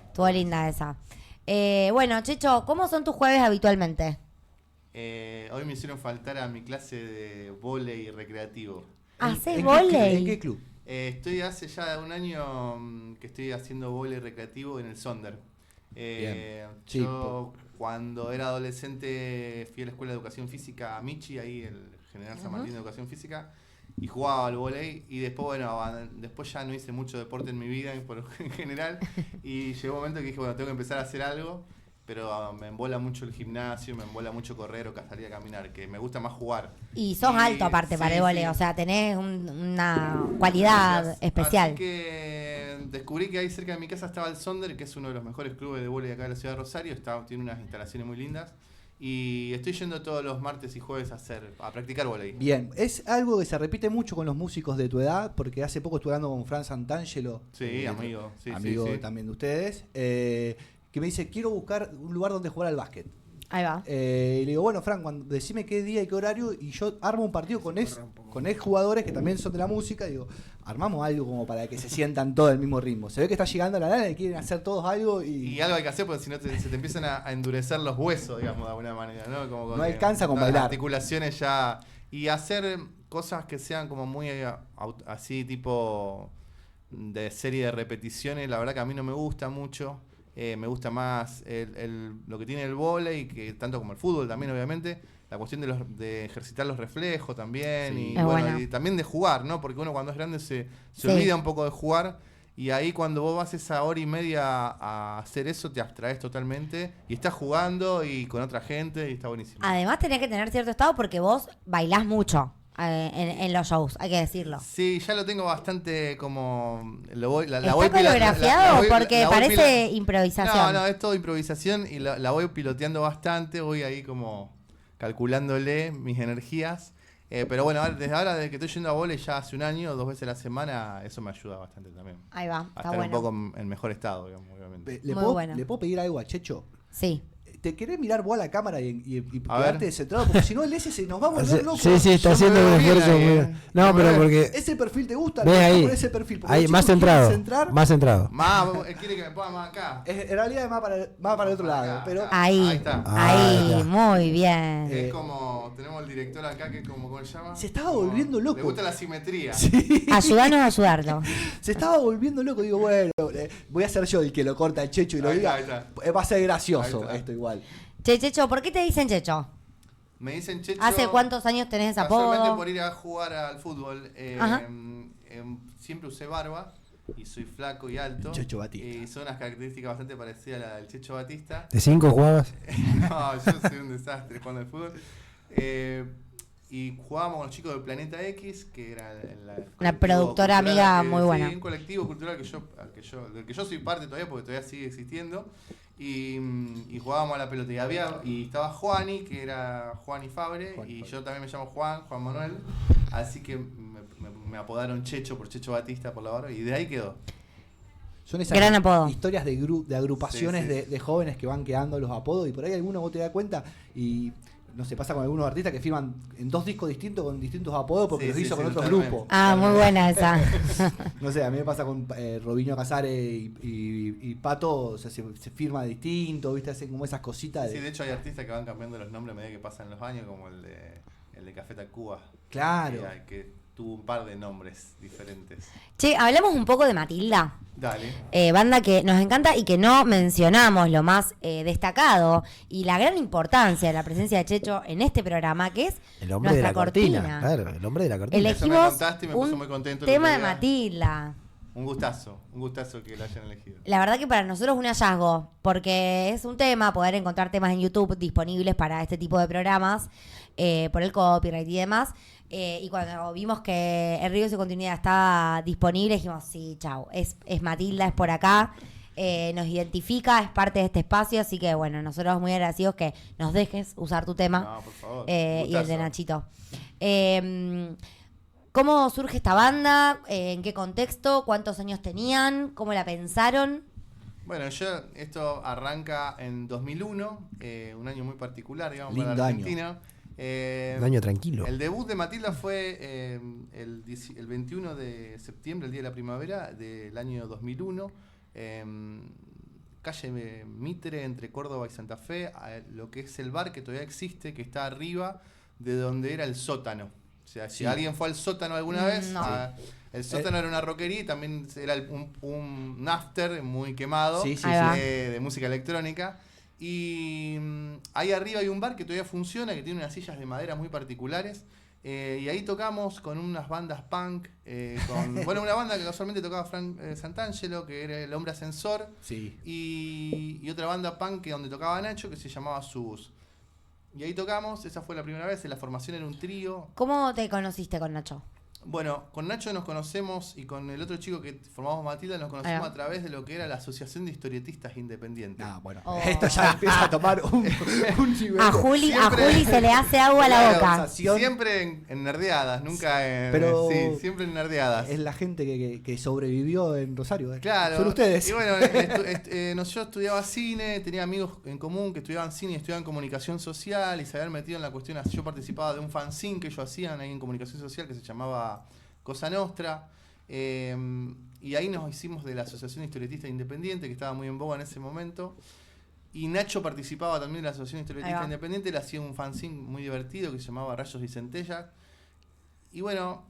Estuvo linda esa. Bueno, Checho, ¿cómo son tus jueves habitualmente? Hoy me hicieron faltar a mi clase de vóley recreativo. ¿Haces vóley? ¿En qué club? Estoy hace ya un año que estoy haciendo vóley recreativo en el Sonder. Sí, Yo cuando era adolescente fui a la escuela de educación física Michi, ahí el General San Martín de educación física, y jugaba al vóley y después, después ya no hice mucho deporte en mi vida en general y llegó un momento que dije, bueno, tengo que empezar a hacer algo, pero me embola mucho el gimnasio, me embola mucho correr o salir a caminar, que me gusta más jugar. Y sos alto aparte para el vóley, o sea, tenés una cualidad especial. Así que descubrí que ahí cerca de mi casa estaba el Sonder, que es uno de los mejores clubes de vóley acá de la ciudad de Rosario, tiene unas instalaciones muy lindas. Y estoy yendo todos los martes y jueves a practicar vóley. Bien, es algo que se repite mucho con los músicos de tu edad, porque hace poco estuve hablando con Fran Santangelo. Sí, amigo. Sí, amigo sí. también de ustedes. Que me dice, quiero buscar un lugar donde jugar al básquet. Ahí va. Y le digo, bueno, Fran, decime qué día y qué horario, y yo armo un partido con ex jugadores que también son de la música. Digo, armamos algo como para que se sientan todos al mismo ritmo. Se ve que está llegando la lana y quieren hacer todos algo. Y algo hay que hacer porque si no se te empiezan a endurecer los huesos, digamos, de alguna manera, ¿no? No alcanza con bailar. Las articulaciones ya. Y hacer cosas que sean como muy así, tipo de serie de repeticiones, la verdad que a mí no me gusta mucho. Me gusta más lo que tiene el vóley, que tanto como el fútbol también, obviamente. La cuestión de ejercitar los reflejos también. Sí. Y también de jugar, ¿no? Porque uno cuando es grande se olvida un poco de jugar. Y ahí cuando vos vas esa hora y media a hacer eso, te abstraes totalmente. Y estás jugando y con otra gente y está buenísimo. Además tenés que tener cierto estado porque vos bailás mucho en los shows, hay que decirlo. Sí, ya lo tengo bastante como... ¿Está coreografiado? Porque parece improvisación. No, es todo improvisación y la voy piloteando bastante. Voy ahí como calculándole mis energías. Pero bueno, desde que estoy yendo a vóley ya hace un año, 2 veces a la semana, eso me ayuda bastante también. Ahí va, a está estar bueno. un poco en mejor estado, digamos, obviamente. ¿Le puedo pedir algo a Checho? Sí. ¿Te querés mirar vos a la cámara y quedarte centrado? Porque si no, el S se nos va a volver loco. Sí, está haciendo un esfuerzo muy... No, pero porque... ¿Ese perfil te gusta? ¿Ves ahí? Por ese perfil. Ahí, más centrado. Más centrado. Él quiere que me ponga más acá. En realidad es más para el otro lado. Pero... Ahí está. Ahí, muy bien. Es como... Tenemos el director acá que es como... ¿Cómo se llama? Se estaba volviendo loco. Le gusta la simetría. Sí. Ayúdanos a ayudarlo. Se estaba volviendo loco. Digo, bueno, voy a ser yo el que lo corta el Checho y lo diga. Va a ser gracioso esto igual. Checho, ¿por qué te dicen Checho? Me dicen Checho. ¿Hace cuántos años tenés ese apodo? Solamente por ir a jugar al fútbol. Siempre usé barba y soy flaco y alto. Checho Batista. Y son unas características bastante parecidas a la del Checho Batista. ¿De 5 jugabas? No, yo soy un desastre jugando al fútbol. Y jugábamos con los chicos del Planeta X, que era una productora amiga muy buena. Sí, un colectivo cultural del que yo soy parte todavía, porque todavía sigue existiendo. Y jugábamos a la pelota. Y estaba Juani, que era Juani Fabre, y yo también me llamo Juan Manuel. Así que me apodaron Checho por Checho Batista por la barba, y de ahí quedó. Son esas gran apodo. Historias de agrupaciones de jóvenes que van quedando los apodos, y por ahí alguno vos te das cuenta y... No sé, pasa con algunos artistas que firman en 2 discos distintos con distintos apodos porque los hizo con otros grupos. Muy buena esa. No sé, a mí me pasa con Robinho Casares y Pato, o sea, se firma distinto, ¿viste? Hacen como esas cositas. Sí, de hecho hay artistas que van cambiando los nombres a medida que pasan los años, como el de Café Tacuba. Claro. Que tuvo un par de nombres diferentes. Che, hablemos un poco de Matilda. Dale. Banda que nos encanta y que no mencionamos lo más destacado y la gran importancia de la presencia de Checho en este programa, que es el hombre nuestra de la cortina. Claro, el hombre de la cortina. Elegimos y me puso muy contento tema de Matilda. Un gustazo que la hayan elegido. La verdad que para nosotros es un hallazgo, porque es un tema poder encontrar temas en YouTube disponibles para este tipo de programas, por el copyright y demás. Y cuando vimos que el Río de Continuidad estaba disponible, dijimos, sí, chau, es Matilda, es por acá, nos identifica, es parte de este espacio, así que bueno, nosotros muy agradecidos que nos dejes usar tu tema. No, por favor. Y el de Nachito. ¿Cómo surge esta banda? ¿En qué contexto? ¿Cuántos años tenían? ¿Cómo la pensaron? Bueno, esto arranca en 2001, un año muy particular, digamos, lindo para la Argentina. Un año tranquilo. El debut de Matilda fue el 21 de septiembre, el día de la primavera del año 2001. calle Mitre, entre Córdoba y Santa Fe, a lo que es el bar que todavía existe, que está arriba de donde era el sótano. O sea, si alguien fue al sótano alguna vez, el sótano era una rockería y también era un after muy quemado de música electrónica. Y ahí arriba hay un bar que todavía funciona, que tiene unas sillas de madera muy particulares. Y ahí tocamos con unas bandas punk, una banda que casualmente tocaba Frank Santangelo, que era El Hombre Ascensor, y otra banda punk donde tocaba Nacho, que se llamaba Subus. Y ahí tocamos, esa fue la primera vez, la formación era un trío. ¿Cómo te conociste con Nacho? Bueno, con Nacho nos conocemos y con el otro chico que formamos Matilda nos conocemos a través de lo que era la Asociación de Historietistas Independientes. Esto ya empieza a tomar un nivel. A Juli se le hace agua a la boca. Siempre en nerdeadas, nunca en... Pero siempre en nerdeadas. Es la gente que sobrevivió en Rosario. Claro. Son ustedes. Y bueno, yo estudiaba cine, tenía amigos en común que estudiaban cine y estudiaban comunicación social y se habían metido en la cuestión. Yo participaba de un fanzine que ellos hacían ahí en comunicación social que se llamaba Cosa Nostra, y ahí nos hicimos de la Asociación Historietista Independiente, que estaba muy en boga en ese momento, y Nacho participaba también de la Asociación Historietista Independiente. Él hacía un fanzine muy divertido que se llamaba Rayos y Centellas, y bueno,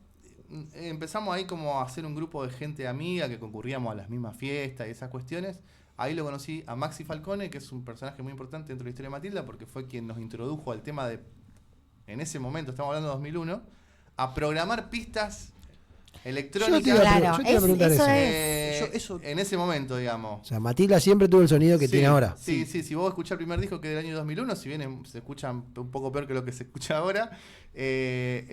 empezamos ahí como a hacer un grupo de gente amiga que concurríamos a las mismas fiestas y esas cuestiones. Ahí lo conocí a Maxi Falcone, que es un personaje muy importante dentro de la historia de Matilda, porque fue quien nos introdujo al tema de, en ese momento, estamos hablando de 2001, a programar pistas electrónicas. En ese momento, digamos. O sea, Matilda siempre tuvo el sonido que tiene ahora. Sí, si vos escuchás el primer disco, que es del año 2001, si bien se escucha un poco peor que lo que se escucha ahora,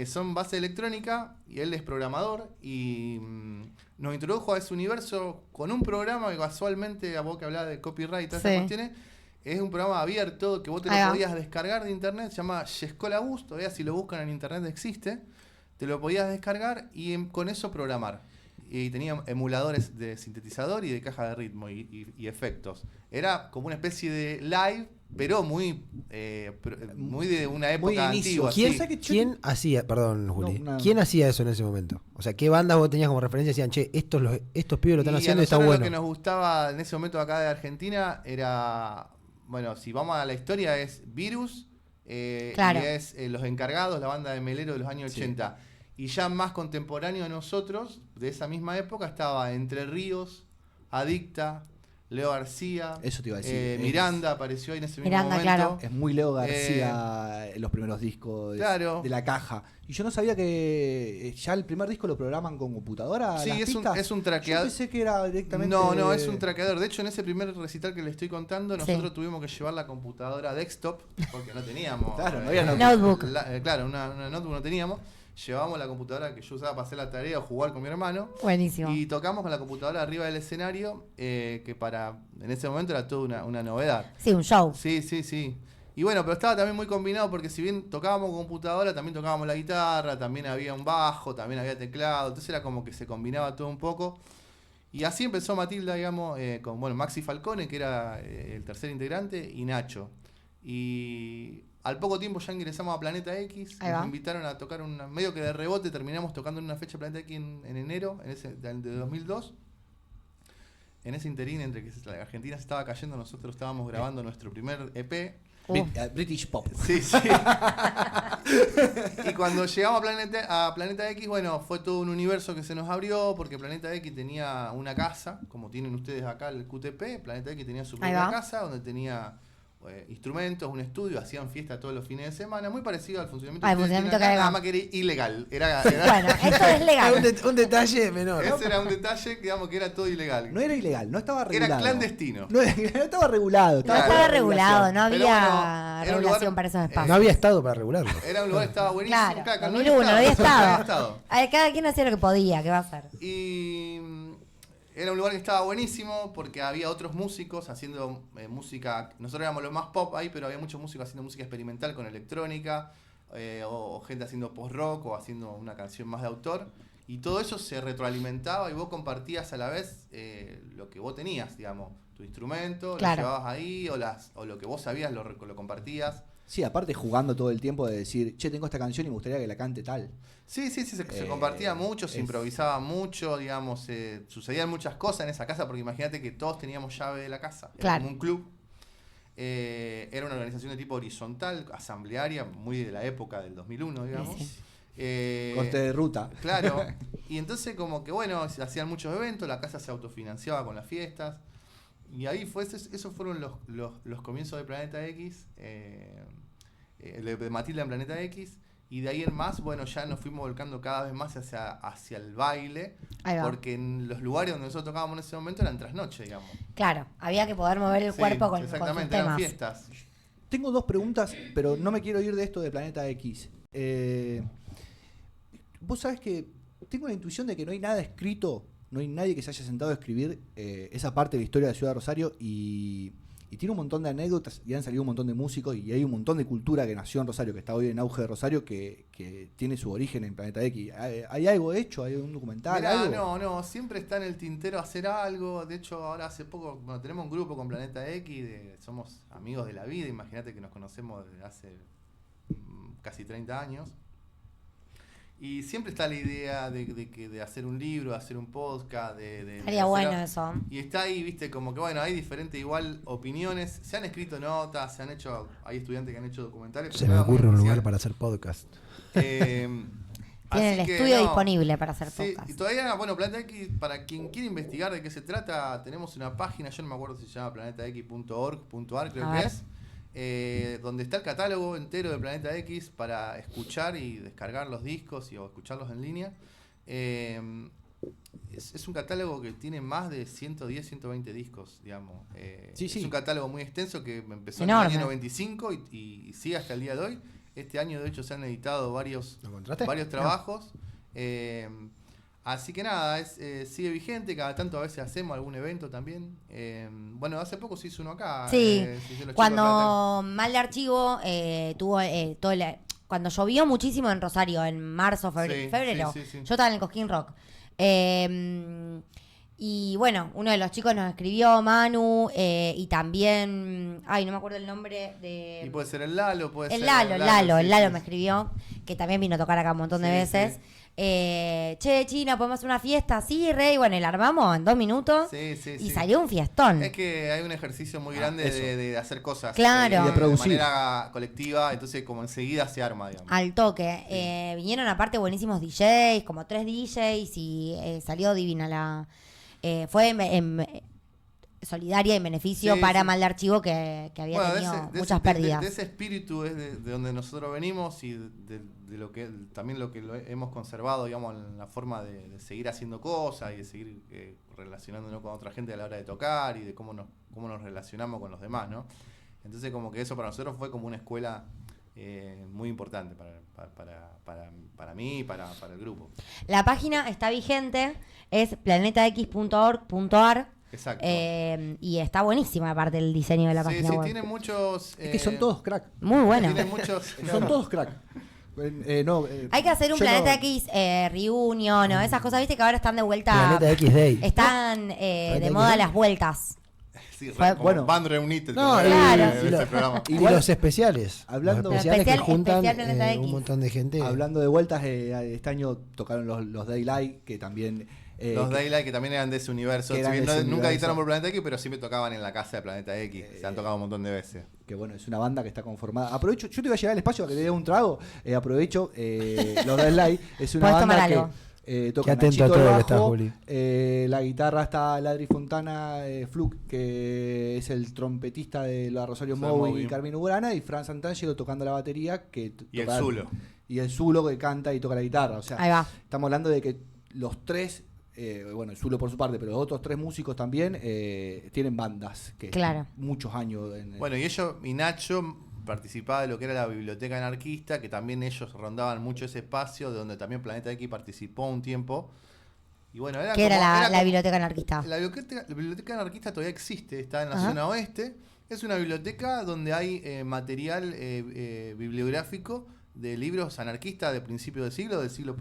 son base electrónica y él es programador y nos introdujo a ese universo con un programa que casualmente, a vos que hablás de copyright y todas esas cuestiones, es un programa abierto que vos te lo podías descargar de internet, se llama Yescola Bus, todavía si lo buscan en internet existe. Te lo podías descargar y con eso programar. Y tenía emuladores de sintetizador y de caja de ritmo y efectos. Era como una especie de live, pero muy de una época antigua. ¿Quién hacía, perdón, Juli, ¿quién hacía eso en ese momento? O sea, ¿qué bandas vos tenías como referencia y decían, che, estos pibes lo están haciendo y está bueno? Lo que nos gustaba en ese momento acá de Argentina era, bueno, si vamos a la historia, es Virus. Y es Los Encargados, la banda de Melero de los años 80. Y ya más contemporáneo a nosotros, de esa misma época, estaba Entre Ríos, Adicta, Leo García. Eso te iba a decir. Miranda apareció ahí en ese mismo momento. Claro. Es muy Leo García los primeros discos de La Caja. Y yo no sabía que ya el primer disco lo programan con computadora. Sí, es un traqueador. Yo pensé que era directamente. No, es un traqueador. De hecho, en ese primer recital que le estoy contando, nosotros tuvimos que llevar la computadora desktop porque no teníamos. Claro, no había notebook. Una notebook no teníamos. Llevábamos la computadora que yo usaba para hacer la tarea o jugar con mi hermano. Buenísimo. Y tocamos con la computadora arriba del escenario, que en ese momento era toda una novedad. Sí, un show. Sí. Y bueno, pero estaba también muy combinado porque si bien tocábamos con computadora, también tocábamos la guitarra, también había un bajo, también había teclado. Entonces era como que se combinaba todo un poco. Y así empezó Matilda, digamos, con Maxi Falcone, que era el tercer integrante, y Nacho. Y al poco tiempo ya ingresamos a Planeta X, nos invitaron a tocar medio que de rebote, terminamos tocando en una fecha de Planeta X en enero de 2002. En ese interín entre que la Argentina se estaba cayendo, nosotros estábamos grabando nuestro primer EP. British Pop. Sí. Y cuando llegamos a Planeta X, bueno, fue todo un universo que se nos abrió, porque Planeta X tenía una casa, como tienen ustedes acá el QTP. Planeta X tenía su propia casa, donde tenía instrumentos, un estudio, hacían fiesta todos los fines de semana, muy parecido al funcionamiento que acá, nada más que era ilegal. Bueno, esto es legal. un detalle menor. Ese era un detalle, digamos, que era todo ilegal. No era ilegal, no estaba regulado. Era clandestino. No estaba regulado. No estaba regulado, no había regulación para esos espacios. No había estado para regularlo. Era un lugar que estaba buenísimo. Claro, 2001, no había estado. Cada quien hacía lo que podía, ¿qué va a hacer? Y era un lugar que estaba buenísimo porque había otros músicos haciendo música. Nosotros éramos los más pop ahí, pero había muchos músicos haciendo música experimental con electrónica, o gente haciendo post-rock o haciendo una canción más de autor. Y todo eso se retroalimentaba y vos compartías a la vez lo que vos tenías, digamos, tu instrumento, lo llevabas ahí o lo que vos sabías lo compartías. Sí, aparte jugando todo el tiempo de decir, che, tengo esta canción y me gustaría que la cante tal. Sí, se compartía mucho, se improvisaba mucho, digamos, sucedían muchas cosas en esa casa, porque imagínate que todos teníamos llave de la casa, era como un club. Era una organización de tipo horizontal, asamblearia, muy de la época del 2001, digamos. Sí. Corte de ruta. Claro, y entonces como que bueno, se hacían muchos eventos, la casa se autofinanciaba con las fiestas, y ahí esos fueron los comienzos de Planeta X, de Matilda en Planeta X, y de ahí en más, bueno, ya nos fuimos volcando cada vez más hacia el baile, porque en los lugares donde nosotros tocábamos en ese momento eran trasnoche, digamos. Claro, había que poder mover el cuerpo con sus exactamente, temas. eran fiestas. Tengo 2 preguntas, pero no me quiero ir de esto de Planeta X. Vos sabés que tengo la intuición de que no hay nada escrito, no hay nadie que se haya sentado a escribir esa parte de la historia de Ciudad de Rosario y tiene un montón de anécdotas y han salido un montón de músicos y hay un montón de cultura que nació en Rosario, que está hoy en auge de Rosario, que tiene su origen en Planeta X. ¿Hay algo hecho? ¿Hay un documental? Mirá, ¿algo? no, siempre está en el tintero hacer algo. De hecho, ahora hace poco, bueno, tenemos un grupo con Planeta X, somos amigos de la vida, imagínate que nos conocemos desde hace casi 30 años. Y siempre está la idea de hacer un libro, de hacer un podcast, Estaría bueno eso. Y está ahí, viste, como que bueno, hay diferentes igual opiniones. Se han escrito notas, hay estudiantes que han hecho documentales. Se me ocurre un lugar para hacer podcast. Tienen el estudio disponible para hacer podcast. Y todavía, bueno, Planeta X, para quien quiere investigar de qué se trata, tenemos una página, yo no me acuerdo si se llama planetax.org.ar, creo que es. Donde está el catálogo entero de Planeta X para escuchar y descargar los discos o escucharlos en línea. Es un catálogo que tiene más de 110, 120 discos, digamos. Es un catálogo muy extenso que empezó en el año 95 y sigue hasta el día de hoy. Este año, de hecho, se han editado varios trabajos. Así que nada, sigue vigente, cada tanto a veces hacemos algún evento también. Bueno, hace poco se hizo uno acá. Sí, cuando Mal de Archivo tuvo cuando llovió muchísimo en Rosario, en marzo, febrero, sí. yo estaba en el Cosquín Rock. Y bueno, uno de los chicos nos escribió, Manu, y también, no me acuerdo el nombre de... Y puede ser el Lalo, el Lalo me escribió, que también vino a tocar acá un montón de veces. Sí. Che, China, ¿podemos hacer una fiesta? Sí, Rey, bueno, y la armamos en 2 minutos y salió un fiestón. Es que hay un ejercicio muy grande de hacer cosas claro. De producir de manera colectiva, entonces como enseguida se arma, digamos. Al toque. Vinieron aparte buenísimos DJs, como 3 DJs y salió divina la... fue solidaria y beneficio para Mal de Archivo que había tenido muchas pérdidas. De ese espíritu es de donde nosotros venimos y de lo que también lo hemos conservado, digamos, en la forma de seguir haciendo cosas y de seguir relacionándonos con otra gente a la hora de tocar y de cómo nos relacionamos con los demás, ¿no? Entonces como que eso para nosotros fue como una escuela muy importante para mí y para el grupo. La página está vigente, es planetax.org.ar. Exacto. Y está buenísima aparte el diseño de la página web. Sí, tiene muchos... Es que son todos crack. Muy bueno. Son todos crack. Hay que hacer un Planeta X reunion o esas cosas, viste que ahora están de vuelta. Planeta X Day. Están de moda las vueltas. Sí, bueno. Van reunited. No, claro. Ese programa. Y los especiales. Hablando los especiales que juntan especial un montón de gente. Hablando de vueltas, este año tocaron los Daylight, que también... los Daylight, que también eran de ese universo. Nunca editaron por Planeta X, pero sí me tocaban en la casa de Planeta X. Se han tocado un montón de veces. Que bueno, es una banda que está conformada. Aprovecho, yo te iba a llegar al espacio a que te dé un trago. Aprovecho, los Daylight es una banda que toca Nachito el bajo, la guitarra está Ladri Fontana, Fluke, que es el trompetista de la Rosario Moby y Carmen Ugrana, y Fran Santangelo tocando la batería. Y el Zulo que canta y toca la guitarra. O sea, ahí va. Estamos hablando de que los tres... bueno, el Zulo por su parte, pero los otros 3 músicos también tienen bandas que muchos años. Bueno, y Nacho participaba de lo que era la biblioteca anarquista, que también ellos rondaban mucho ese espacio, de donde también Planeta X participó un tiempo. Y bueno, ¿qué era la biblioteca anarquista? La biblioteca anarquista todavía existe, está en la zona oeste. Es una biblioteca donde hay material bibliográfico de libros anarquistas de principios del siglo XIX,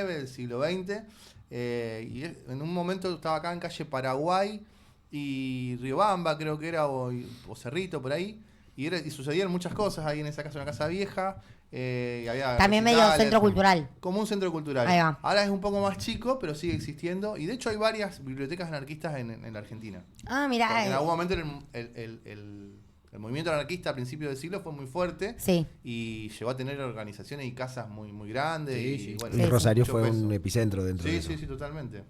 del siglo XX. Y en un momento estaba acá en calle Paraguay y Riobamba, creo que era, o Cerrito, por ahí. Y sucedían muchas cosas ahí en esa casa, una casa vieja. Y había también medio centro cultural. Como un centro cultural. Ahí va. Ahora es un poco más chico, pero sigue existiendo. Y de hecho hay varias bibliotecas anarquistas en la Argentina. Ah, mirá. Porque en algún momento el movimiento anarquista a principios del siglo fue muy fuerte. Sí. Y llegó a tener organizaciones y casas muy, muy grandes. Sí, Bueno, Y Rosario mucho fue peso. un epicentro dentro de eso. Sí, totalmente.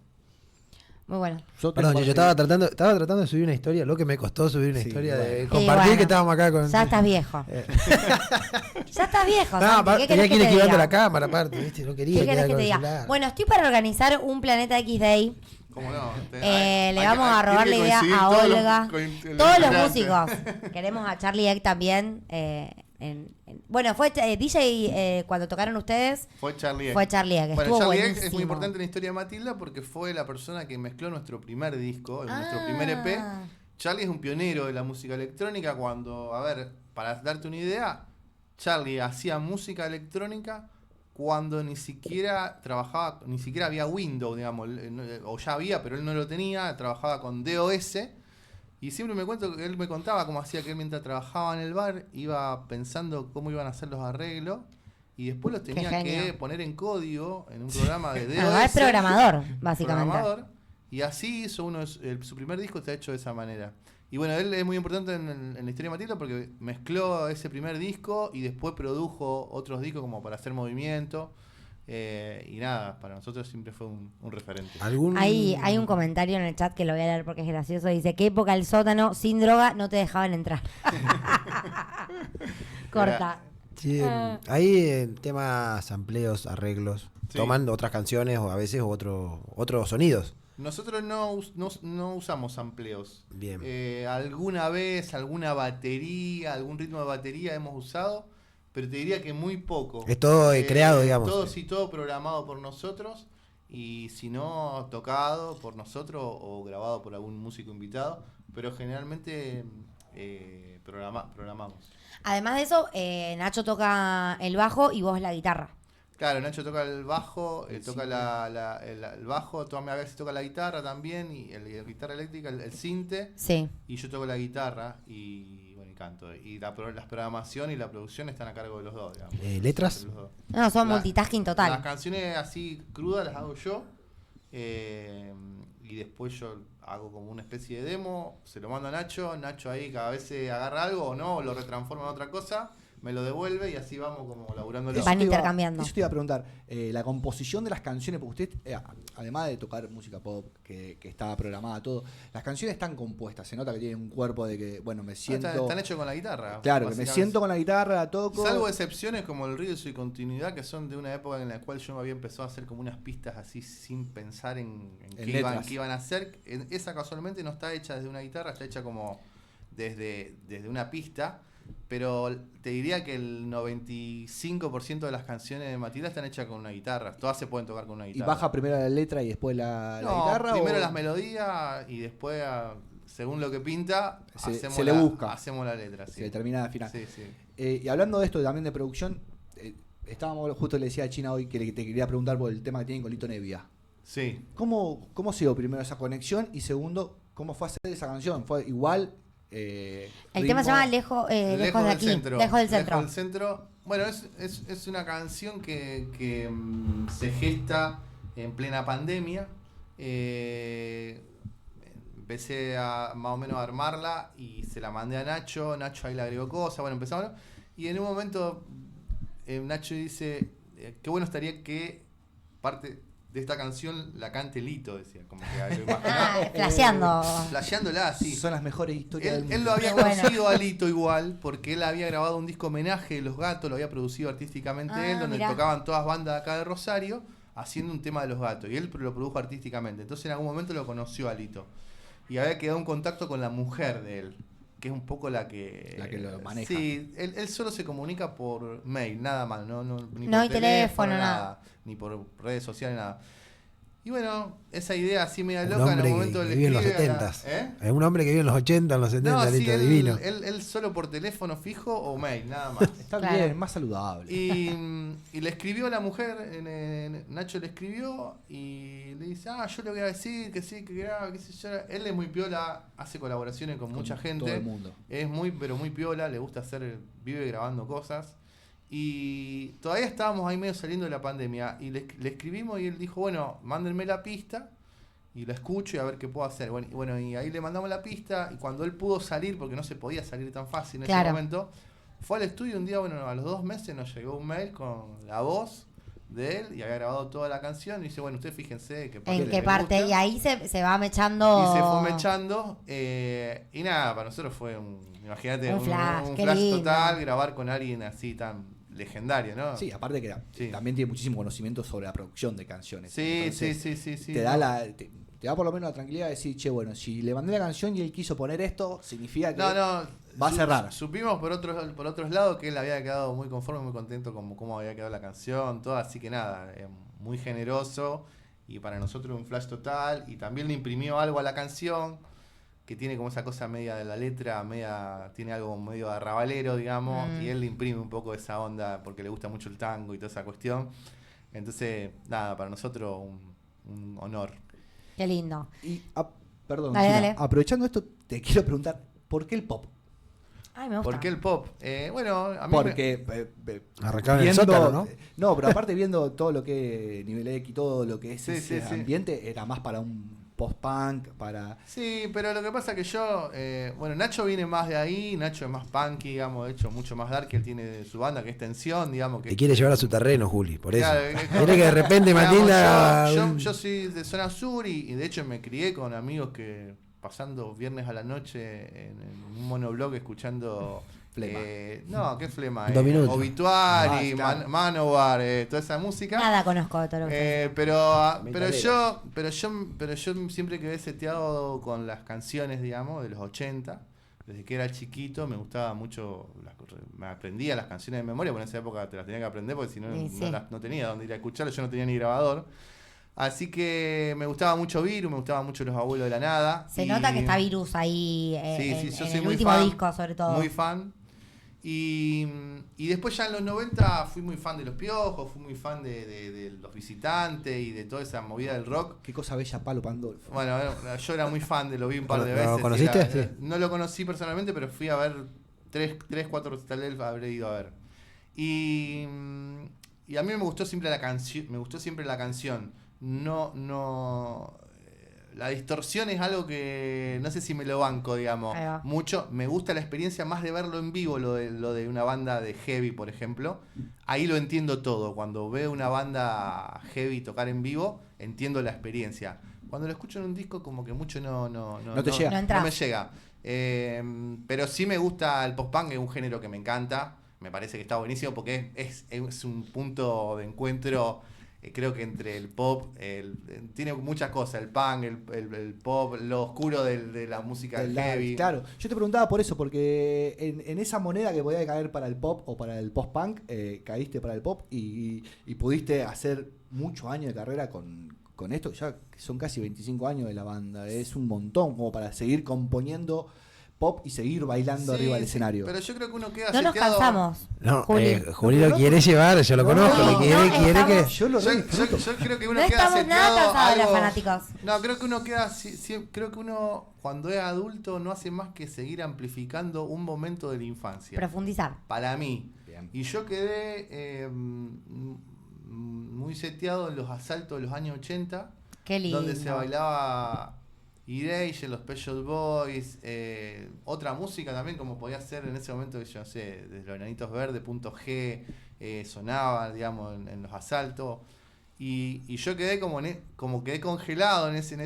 Muy bueno. Perdón, yo estaba tratando de subir una historia, lo que me costó subir una historia, de bueno. compartir bueno, que estábamos acá con... Ya estás viejo. Ya estás viejo, No, Santi. ¿Qué tenía querés que ir te esquivando diga? la cámara, aparte, ¿viste? No quería ¿Qué querés quedar que con te el diga? celular. Bueno, estoy para organizar un Planeta X Day. ¿Cómo no? Le vamos a robar la idea a Olga. Todos los músicos. Queremos a Charlie Egg también. Bueno, fue DJ cuando tocaron ustedes. Fue Charlie Egg. Fue Charlie Egg. Bueno, Estuvo Charlie Egg buenísimo. es muy importante en la historia de Matilda porque fue la persona que mezcló nuestro primer disco, nuestro primer EP. Charlie es un pionero de la música electrónica cuando, a ver, para darte una idea, Charlie hacía música electrónica cuando ni siquiera trabajaba, ni siquiera había Windows, digamos, o ya había, pero él no lo tenía, trabajaba con DOS. Y siempre él me contaba cómo hacía que él mientras trabajaba en el bar iba pensando cómo iban a hacer los arreglos y después los tenía que poner en código en un programa de DOS. Es programador, básicamente. Y así hizo su primer disco, está hecho de esa manera. Y bueno, él es muy importante en la historia de Matilda porque mezcló ese primer disco y después produjo otros discos como para hacer movimiento. Y nada, para nosotros siempre fue un referente. Hay un comentario en el chat que lo voy a leer porque es gracioso. Dice, ¿qué época el sótano sin droga no te dejaban entrar? Corta. Sí, ahí temas, sampleos, arreglos, Sí. tomando otras canciones o a veces otros sonidos. Nosotros no usamos sampleos. Bien. Alguna vez, alguna batería, algún ritmo de batería hemos usado, pero te diría que muy poco. Es todo creado, digamos. Todo programado por nosotros y si no, tocado por nosotros o grabado por algún músico invitado, pero generalmente programamos. Además de eso, Nacho toca el bajo y vos la guitarra. Claro, Nacho toca el bajo, toca el bajo, a veces toca la guitarra también, y la guitarra eléctrica, el sinte, Sí. y yo toco la guitarra y bueno, y canto. Y las programación y la producción están a cargo de los dos, digamos. ¿Letras? De los dos. No, son La- multitasking total. Las canciones así crudas las hago yo, y después yo hago como una especie de demo, se lo mando a Nacho ahí cada vez se agarra algo o no, o lo retransforma en otra cosa, me lo devuelve y así vamos como laburándolo. Van intercambiando. Eso te iba a preguntar. La composición de las canciones, porque usted, además de tocar música pop, que estaba programada todo, las canciones están compuestas. Se nota que tienen un cuerpo de que, bueno, me siento... Están hechos con la guitarra. Claro, que me básicamente. siento con la guitarra, la toco... Salvo excepciones como el río y continuidad, que son de una época en la cual yo había empezado a hacer como unas pistas así sin pensar en qué iban a hacer. Esa casualmente no está hecha desde una guitarra, está hecha como desde una pista. Pero te diría que el 95% de las canciones de Matilda están hechas con una guitarra. Todas se pueden tocar con una ¿Y guitarra. baja primero la letra y después la guitarra? Primero o... las melodías y después, según lo que pinta, se le busca. hacemos la letra. Sí. Se determina al final. Sí, sí. Y hablando de esto también de producción, justo le decía a China hoy que te quería preguntar por el tema que tienen con Lito Nevia. Sí. ¿Cómo se dio primero esa conexión? Y segundo, ¿cómo fue hacer esa canción? ¿Fue igual? El tema se llama Lejos de aquí. Lejos del centro. Bueno, es una canción que se gesta en plena pandemia. Empecé más o menos a armarla y se la mandé a Nacho. Nacho ahí le agregó cosas. Bueno, empezamos. Y en un momento Nacho dice, qué bueno estaría que parte de esta canción la cante Lito, decía, como que lo imaginaba. Flasheándola, sí. Son las mejores historias del mundo. Él lo había conocido a Lito igual, porque él había grabado un disco homenaje de Los Gatos, lo había producido artísticamente él, donde tocaban todas bandas de acá de Rosario, haciendo un tema de Los Gatos, y él lo produjo artísticamente. Entonces en algún momento lo conoció a Lito. Y había quedado en contacto con la mujer de él, que es un poco la que lo maneja. Sí, él solo se comunica por mail, nada más, ni No por hay teléfono, nada. ni por redes sociales, nada. Y bueno, esa idea así media Un loca en el hombre momento que le vive en los escribe 70. ¿Eh? Es un hombre que vive en los 80, en los 70, No, sí, listo, divino. él solo por teléfono fijo o mail, nada más. Está Claro. bien, más saludable. Y le escribió a la mujer, Nacho le escribió y le dice, yo le voy a decir que sí, que graba, qué sé yo. Él es muy piola, hace colaboraciones con mucha gente. Todo el mundo. Es pero muy piola, le gusta vive grabando cosas. Y todavía estábamos ahí medio saliendo de la pandemia y le escribimos y él dijo, bueno, mándenme la pista y la escucho y a ver qué puedo hacer. Bueno, y ahí le mandamos la pista y cuando él pudo salir, porque no se podía salir tan fácil en ese momento, fue al estudio un día, a los 2 meses nos llegó un mail con la voz de él y había grabado toda la canción y dice, bueno, ustedes fíjense en qué parte, y ahí se va mechando. Y se fue mechando y nada, para nosotros fue imagínate, un flash, un qué flash lindo. total, grabar con alguien así tan legendario, ¿no? Sí, aparte que también tiene muchísimo conocimiento sobre la producción de canciones. Sí, Entonces, sí. Te da te da por lo menos la tranquilidad de decir, che, bueno, si le mandé la canción y él quiso poner esto, significa que va a cerrar. Supimos por otros lados que él había quedado muy conforme, muy contento con cómo había quedado la canción, todo, así que nada, muy generoso y para nosotros un flash total y también le imprimió algo a la canción que tiene como esa cosa media de la letra, tiene algo medio arrabalero, digamos, y él le imprime un poco esa onda porque le gusta mucho el tango y toda esa cuestión. Entonces, nada, para nosotros un honor. Qué lindo. Y, perdón, dale. Aprovechando esto, te quiero preguntar, ¿por qué el pop? Ay, me gusta. ¿Por qué el pop? Bueno, a mí Porque arrancaba en el sótano, ¿no? No, pero aparte viendo todo lo que Nivel X, todo lo que es ese sí. ambiente, era más para un post-punk, para... Sí, pero lo que pasa que yo, Nacho viene más de ahí, Nacho es más punky, digamos, de hecho mucho más dark, él tiene su banda que es Tensión, digamos. Te quiere llevar a su terreno, Juli, por eso. Claro, Quiere que de repente Matilda... Yo soy de zona sur y de hecho me crié con amigos que pasando viernes a la noche en un monoblog escuchando... Flema. No, qué flema. 2 minutos. Obituary, Claro. Manowar, toda esa música. Nada conozco de todo lo que Pero yo siempre quedé seteado con las canciones, digamos, de los 80. Desde que era chiquito me gustaba mucho, me aprendía las canciones de memoria, porque en esa época te las tenía que aprender porque si no, no tenía dónde ir a escucharlas, yo no tenía ni grabador. Así que me gustaba mucho Virus, me gustaban mucho Los Abuelos de la Nada. Se nota que está Virus ahí yo en soy el muy último fan, disco, sobre todo. Muy fan. Y después ya en los 90 fui muy fan de Los Piojos, fui muy fan de Los Visitantes y de toda esa movida del rock. Qué cosa bella, Palo Pandolfo. Bueno, yo era muy fan lo vi un par de ¿Lo veces. conociste? Sí. No lo conocí personalmente, pero fui a ver 4 recitales, habré ido a ver. Y a mí me gustó siempre la canción. La distorsión es algo que no sé si me lo banco, digamos. Mucho. Me gusta la experiencia más de verlo en vivo, lo de una banda de heavy, por ejemplo. Ahí lo entiendo todo. Cuando veo una banda heavy tocar en vivo, entiendo la experiencia. Cuando lo escucho en un disco, como que mucho no te llega. No me llega. Pero sí me gusta el post-punk, es un género que me encanta. Me parece que está buenísimo porque es un punto de encuentro. Creo que entre el pop, tiene muchas cosas, el punk, el pop, lo oscuro de la música del heavy. Claro, yo te preguntaba por eso, porque en esa moneda que podía caer para el pop o para el post-punk, caíste para el pop y pudiste hacer muchos años de carrera con esto, ya son casi 25 años de la banda, es un montón como para seguir componiendo pop y seguir bailando arriba del escenario. Pero yo creo que uno queda No nos seteado. cansamos. No, Juli. lo quiere llevar, yo lo conozco, quiere que... Yo lo Yo creo que uno No queda estamos seteado nada cansados algo- los fanáticos. No, creo que uno creo que uno cuando es adulto no hace más que seguir amplificando un momento de la infancia. Profundizar. Para mí. Bien. Y yo quedé muy seteado en los asaltos de los años 80, Qué lindo. donde se bailaba Erasure, los Pet Shop Boys, otra música también como podía ser en ese momento, yo no sé, desde los Enanitos Verdes, Punto G, sonaba, digamos, en los asaltos. Y yo quedé como quedé congelado en ese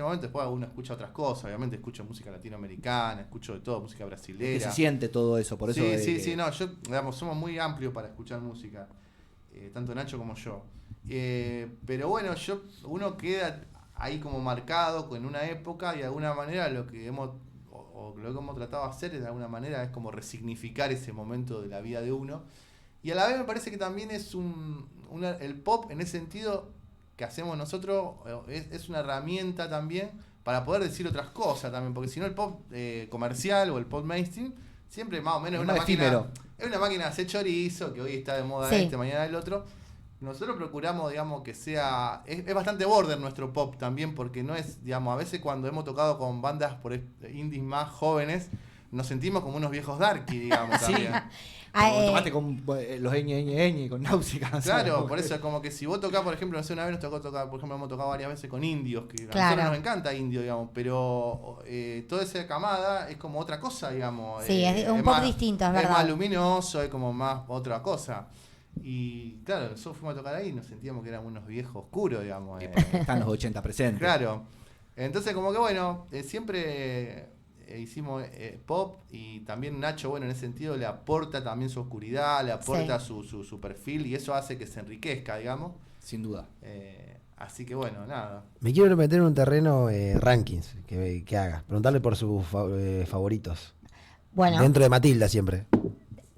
momento. Después uno escucha otras cosas, obviamente escucho música latinoamericana, escucho de todo, música Que brasilera. se siente todo eso, por eso. No, somos muy amplios para escuchar música, tanto Nacho como yo. Pero bueno, uno queda ahí como marcado en una época y de alguna manera lo que hemos tratado de hacer de alguna manera es como resignificar ese momento de la vida de uno. Y a la vez me parece que también es el pop en ese sentido que hacemos nosotros es una herramienta también para poder decir otras cosas también, porque si no el pop comercial o el pop mainstream siempre más o menos es una máquina de hacer chorizo, que hoy está de moda mañana el otro. Nosotros procuramos, digamos, que sea... Es bastante border nuestro pop también, porque no es, digamos, a veces cuando hemos tocado con bandas por indies más jóvenes, nos sentimos como unos viejos darky, digamos, también. Tomate con los ñ, con Náusica. Claro, por eso es como que si vos tocás, por ejemplo, no sé, una vez nos tocó tocar, por ejemplo, hemos tocado varias veces con indios, que a nosotros nos encanta indio, digamos, pero toda esa camada es como otra cosa, digamos. Sí, es un pop distinto, es verdad. Es más luminoso, es como más otra cosa. Y claro, nosotros fuimos a tocar ahí y nos sentíamos que éramos unos viejos oscuros, digamos. Están los 80 presentes. Claro. Entonces, como que bueno, siempre hicimos pop, y también Nacho, bueno, en ese sentido le aporta también su oscuridad, le aporta su perfil, y eso hace que se enriquezca, digamos. Sin duda. Así que bueno, nada. Me quiero meter en un terreno rankings que haga. Preguntarle por sus favoritos. Bueno. Dentro de Matilda siempre.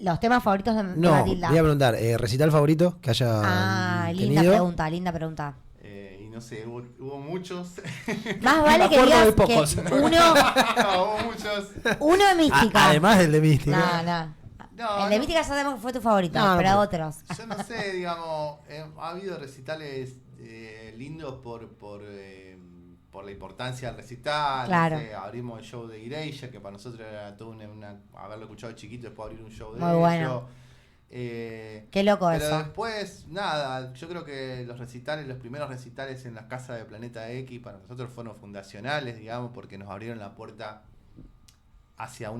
Los temas favoritos de No, Matilda. voy a preguntar, recital favorito que haya linda tenido. linda pregunta. Y no sé, hubo muchos. Más vale que digas que uno... No, hubo muchos. Uno de Mística. Además del de Mística. No, el de Mística ya sabemos que fue tu favorito, pero otros. Yo no sé, digamos, ha habido recitales lindos por la importancia del recital. Claro. No sé, abrimos el show de Ireya, que para nosotros era todo haberlo escuchado chiquito, después abrir un show de Muy ellos. bueno. Qué loco pero eso. Después, nada, yo creo que los primeros recitales en las casas de Planeta X para nosotros fueron fundacionales, digamos, porque nos abrieron la puerta hacia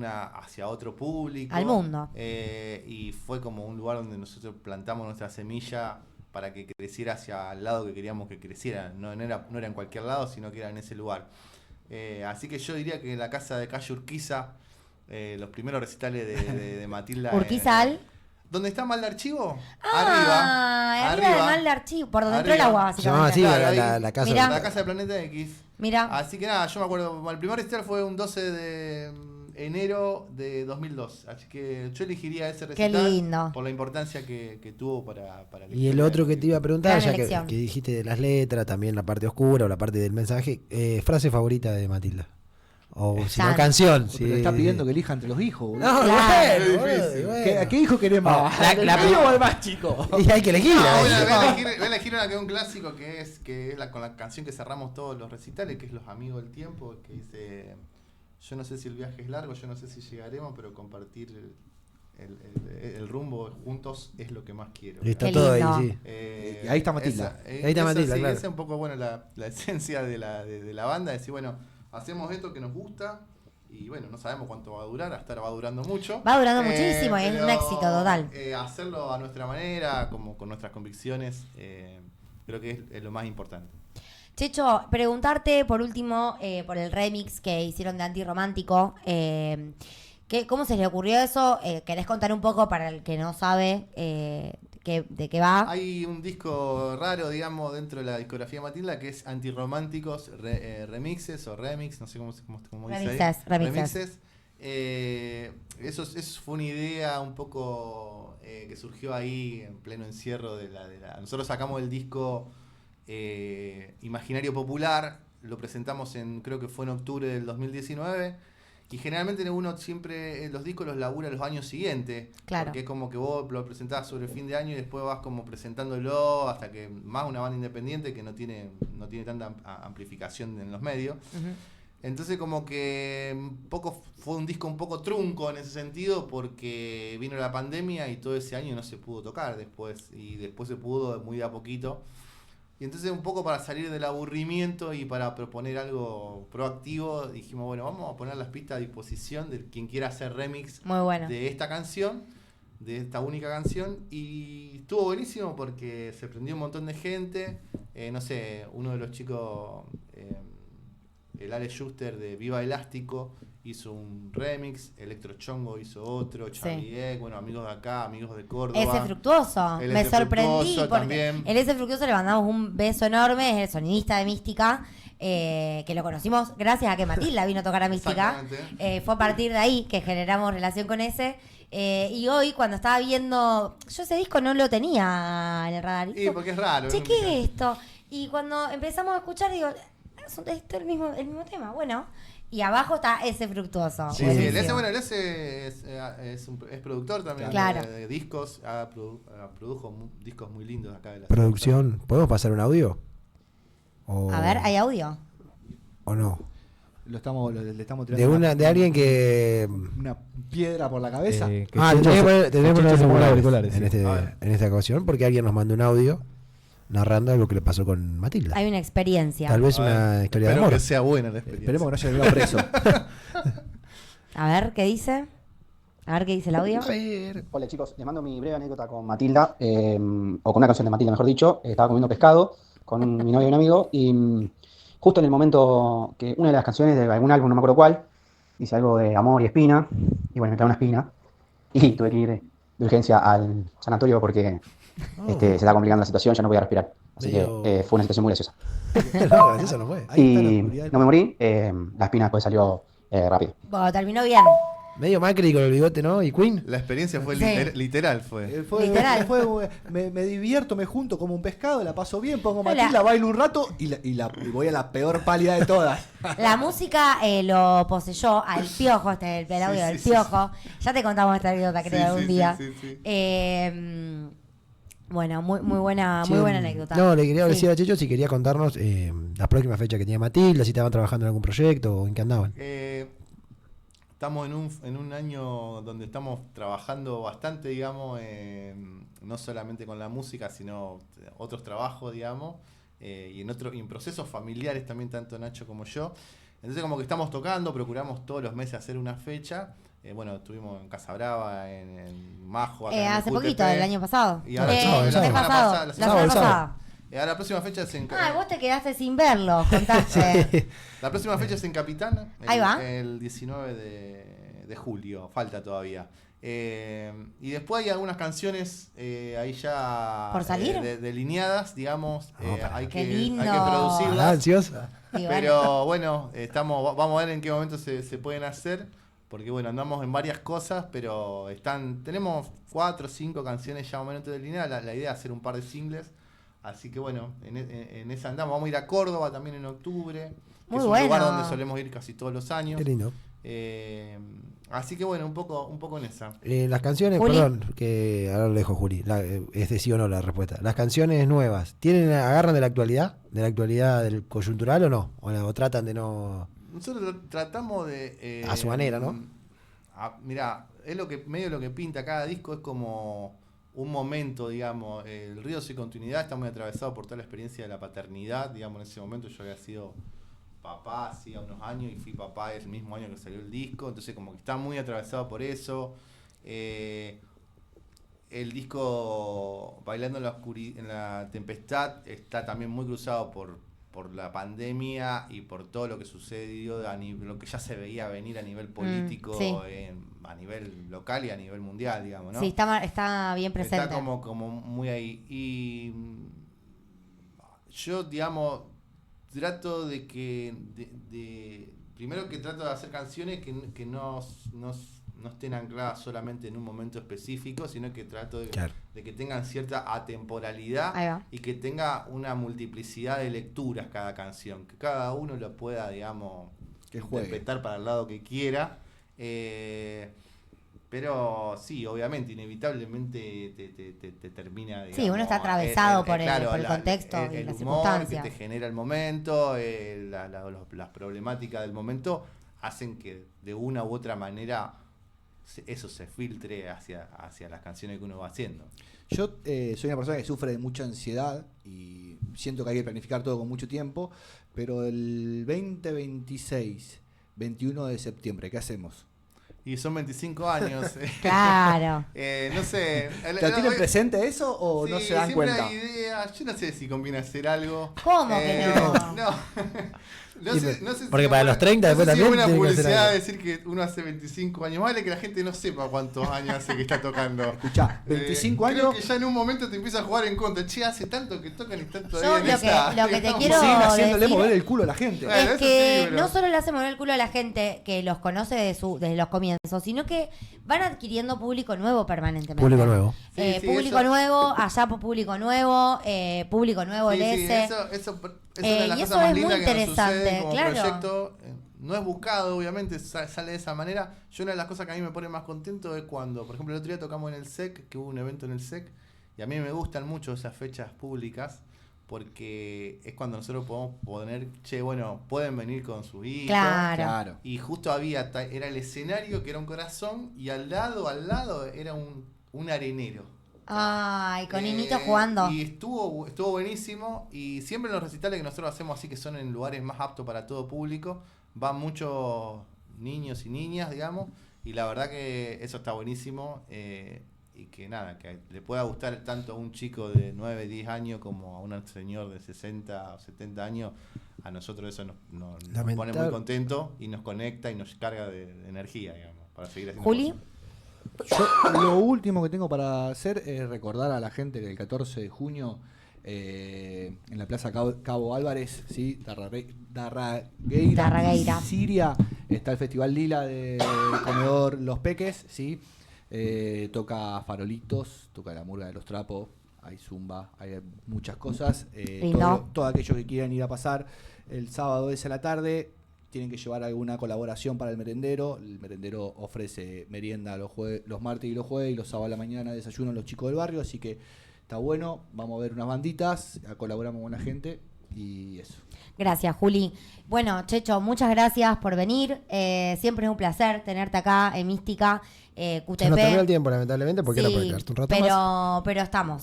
otro público. Al mundo. Y fue como un lugar donde nosotros plantamos nuestra semilla para que creciera hacia el lado que queríamos que creciera. No era en cualquier lado, sino que era en ese lugar. Así que yo diría que la casa de calle Urquiza, los primeros recitales de Matilda. Urquiza ¿Dónde está Mal de Archivo? Arriba de Mal de Archivo, por donde entró el agua, básicamente. Se llama así la casa. Mirá. La casa de Planeta X. Mira. Así que nada, yo me acuerdo, el primer recital fue un 12 de enero de 2002. Así que yo elegiría ese recital. Qué lindo. Por la importancia que tuvo para que... Y el otro que te iba a preguntar, Gran ya que dijiste de las letras, también la parte oscura o la parte del mensaje, frase favorita de Matilda. O si no, canción. Pero está pidiendo que elija entre los hijos. No, claro. bueno. ¿Qué hijo queremos? ¿La piba o el más chico? Y hay que elegir. Voy a elegir una que es un clásico, que es con la canción que cerramos todos los recitales, que es Los Amigos del Tiempo, que dice: yo no sé si el viaje es largo, yo no sé si llegaremos, pero compartir el rumbo juntos es lo que más quiero. Y está todo ahí, sí. Y ahí está Matilda. Ahí está Matilda, sí, claro. Esa es un poco bueno la esencia de la banda, decir, bueno, hacemos esto que nos gusta y bueno, no sabemos cuánto va a durar, hasta ahora va durando mucho. Va durando muchísimo y es un éxito total. Hacerlo a nuestra manera, como con nuestras convicciones, creo que es lo más importante. Checho, preguntarte por último por el remix que hicieron de Antirromántico. ¿Cómo se les ocurrió eso? ¿Querés contar un poco para el que no sabe de qué va? Hay un disco raro, digamos, dentro de la discografía Matilda, que es Antirrománticos Remixes o Remix, no sé cómo dice ahí. Remixes. Eso fue una idea un poco que surgió ahí en pleno encierro Nosotros sacamos el disco Imaginario Popular, lo presentamos creo que fue en octubre del 2019. Y generalmente uno siempre los discos los labura los años siguientes. Claro. Porque es como que vos lo presentás sobre el fin de año y después vas como presentándolo hasta que más una banda independiente que no tiene tanta amplificación en los medios. Uh-huh. Entonces como que fue un disco un poco trunco en ese sentido porque vino la pandemia y todo ese año no se pudo tocar después. Y después se pudo muy de a poquito. Y entonces un poco para salir del aburrimiento y para proponer algo proactivo, dijimos, bueno, vamos a poner las pistas a disposición de quien quiera hacer remix de esta canción, de esta única canción. Y estuvo buenísimo porque se prendió un montón de gente. No sé, uno de los chicos, el Ale Schuster de Viva Elástico, hizo un remix, Electro Chongo hizo otro, Xavier, bueno, amigos de acá, amigos de Córdoba. Ese Fructuoso, me sorprendí porque también. El Ese Fructuoso le mandamos un beso enorme, es el sonidista de Mística, que lo conocimos gracias a que Matilda vino a tocar a Mística. Fue a partir de ahí que generamos relación con ese. Y hoy cuando estaba viendo, yo ese disco no lo tenía en el radar. Sí, porque es raro. Che, ¿qué es esto? Y cuando empezamos a escuchar, digo, es el mismo tema, bueno. Y abajo está ese Fructuoso. Sí, el S es productor también de discos, produjo discos muy lindos acá de la producción. Ciudad. ¿Podemos pasar un audio? A ver, ¿hay audio? ¿O no? Le estamos tirando de alguien que una piedra por la cabeza. Tenemos auriculares en esta ocasión porque alguien nos mandó un audio narrando algo que le pasó con Matilda. Hay una experiencia. Tal vez una historia de amor. Espero que sea buena la experiencia. Esperemos que no haya llegado preso. A ver, ¿qué dice? A ver qué dice el audio. Hola chicos, les mando mi breve anécdota con Matilda, o con una canción de Matilda, mejor dicho. Estaba comiendo pescado con mi novia y un amigo, y justo en el momento que una de las canciones de algún álbum, no me acuerdo cuál, dice algo de amor y espina, y bueno, me trae una espina, y tuve que ir de urgencia al sanatorio porque se está complicando la situación, ya no podía respirar. Así que fue una situación muy graciosa. No, graciosa no fue. Y no me morí, la espina después salió rápido. Bueno, terminó bien. Medio Macri con el bigote, ¿no? ¿Y Queen? La experiencia fue literal. Literal. Me divierto, me junto como un pescado, la paso bien, pongo Matilda, bailo un rato y voy a la peor pálida de todas. La música lo poseyó al Piojo, el audio del Piojo. Ya te contamos esta anécdota, creo, algún día. Bueno, muy buena anécdota. No, le quería decir a Checho si quería contarnos la próxima fecha que tenía Matilda, si estaban trabajando en algún proyecto o en qué andaban. Estamos en un año donde estamos trabajando bastante, digamos, no solamente con la música, sino otros trabajos, digamos, y en procesos familiares también, tanto Nacho como yo. Entonces como que estamos tocando, procuramos todos los meses hacer una fecha. Bueno, estuvimos en Casa Brava, en Majo, acá hace poquito, el año pasado. Y ahora la semana pasada. La próxima fecha es en... vos te quedaste sin verlo, contaste. La próxima fecha es en Capitana. Ahí va. El 19 de julio, falta todavía. Y después hay algunas canciones ahí ya... ¿Por salir? Delineadas, digamos. Hay que lindo. producirlas. ¿Ansiosa? Pero bueno, vamos a ver en qué momento se pueden hacer. Porque bueno, andamos en varias cosas, pero tenemos 4 o 5 canciones ya más o menos delineadas. La idea es hacer un par de singles. Así que bueno, en esa andamos. Vamos a ir a Córdoba también en octubre. Que es un lugar donde solemos ir casi todos los años. Qué lindo. Así que bueno, un poco en esa. Las canciones, Juli. perdón, que ahora lo dejo Juli, es de sí o no la respuesta. Las canciones nuevas, ¿agarran de la actualidad? ¿De la actualidad del coyuntural o no? ¿O tratan de no...? Nosotros tratamos de... a su manera, ¿no? Mirá, es medio lo que pinta cada disco, es como un momento, digamos. El Río Sin Continuidad está muy atravesado por toda la experiencia de la paternidad, digamos. En ese momento yo había sido papá hacía unos años y fui papá el mismo año que salió el disco, entonces como que está muy atravesado por eso. El disco Bailando en la Tempestad está también muy cruzado por la pandemia y por todo lo que sucedió, lo que ya se veía venir a nivel político, a nivel local y a nivel mundial, digamos, ¿no? Sí, está bien presente. Está como muy ahí. Y yo, digamos, trato de que... primero que trato de hacer canciones que no estén ancladas solamente en un momento específico, sino que trato de que tengan cierta atemporalidad y que tenga una multiplicidad de lecturas cada canción, que cada uno lo pueda, digamos, interpretar para el lado que quiera. Pero sí, obviamente, inevitablemente te termina, digamos, sí, uno está atravesado por el contexto y las circunstancias. Que te genera el momento, las problemáticas del momento hacen que de una u otra manera eso se filtre hacia las canciones que uno va haciendo. Yo soy una persona que sufre de mucha ansiedad y siento que hay que planificar todo con mucho tiempo, pero el 2026, 21 de septiembre, ¿qué hacemos? Y son 25 años. Claro. No sé. ¿Te tienen presente eso o no se dan cuenta? Hay idea. Yo no sé si conviene hacer algo. ¿Cómo que no? No sé porque para los 30 después también. Es buena publicidad decir que uno hace 25 años. Vale que la gente no sepa cuántos años hace que está tocando. Escuchá, 25 años. Creo que ya en un momento te empieza a jugar en contra. Che, hace tanto que tocan y están todavía lo que te quiero siguen haciéndole decir mover el culo a la gente. Es que no solo le hace mover el culo a la gente que los conoce desde los comienzos, eso, sino que van adquiriendo público nuevo permanentemente. Público nuevo. Sí, Público eso- nuevo, allá por público nuevo el Sí, S. eso es una de las y cosas eso más es muy lindas que nos interesante, sucede como claro. proyecto. No es buscado, obviamente, sale de esa manera. Yo una de las cosas que a mí me pone más contento es cuando, por ejemplo, el otro día tocamos en el SEC, que hubo un evento en el SEC, y a mí me gustan mucho esas fechas públicas, porque es cuando nosotros podemos poner, che, bueno, pueden venir con su hijo. Claro. Y justo era el escenario que era un corazón, y al lado era un arenero. Ay, con niñitos jugando. Y estuvo buenísimo. Y siempre en los recitales que nosotros hacemos así, que son en lugares más aptos para todo público, van muchos niños y niñas, digamos. Y la verdad que eso está buenísimo. Y que nada, que le pueda gustar tanto a un chico de 9, 10 años como a un señor de 60 o 70 años. A nosotros eso nos pone muy contentos y nos conecta y nos carga de energía, digamos, para seguir haciendo Juli. cosas. Yo, lo último que tengo para hacer es recordar a la gente que el 14 de junio en la Plaza Cabo Álvarez, ¿sí? Darragueira. Siria, está el Festival Lila del Comedor Los Peques, ¿sí? Toca Farolitos, toca la Murga de los Trapos, hay zumba, hay muchas cosas. Lindo. Todos aquellos que quieran ir a pasar el sábado es a la tarde, tienen que llevar alguna colaboración para el merendero. El merendero ofrece merienda los martes y los jueves, y los sábados a la mañana desayunan los chicos del barrio, así que está bueno. Vamos a ver unas banditas, colaboramos con la gente y eso. Gracias, Juli. Bueno, Checho, muchas gracias por venir. Siempre es un placer tenerte acá en Mística, QTP. Se nos terminó el tiempo, lamentablemente, porque era para quedarte un rato más. Pero estamos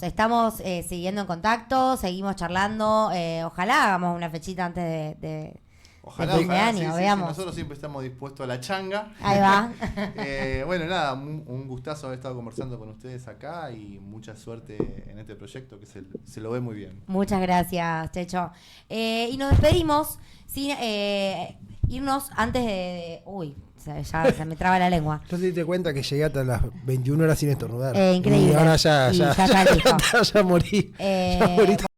siguiendo en contacto, seguimos charlando. Ojalá hagamos una fechita antes de Ojalá, fin de año, sí, veamos. nosotros siempre estamos dispuestos a la changa. Ahí va. Bueno, nada, un gustazo haber estado conversando con ustedes acá y mucha suerte en este proyecto que se lo ve muy bien. Muchas gracias, Checho. Y nos despedimos sin irnos antes de... Uy, ya se me traba la lengua. No te diste cuenta que llegué hasta las 21 horas sin estornudar. Increíble. Y ahora ya Y ya está listo. ya morí. Eh, Ya morí.